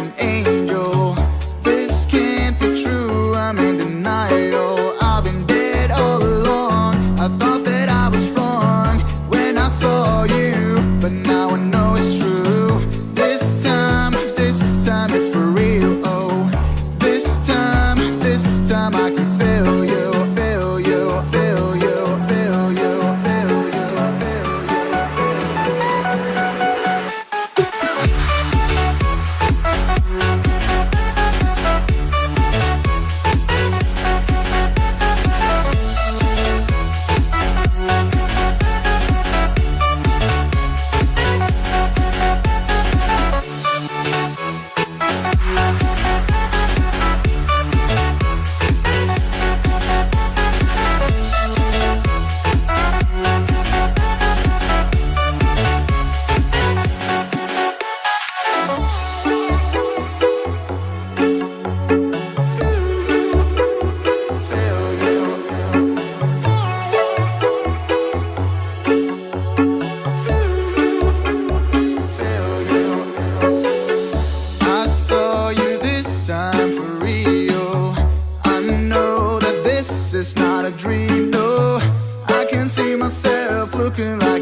an angel. This can't be true, I'm in denial. I've been dead all along. I thought that I was wrong when I saw you, but now I know it's true. This time it's for real. Oh, this time I can feel you, feel you, feel you, feel you, feel you, feel it's not a dream, no. I can see myself looking like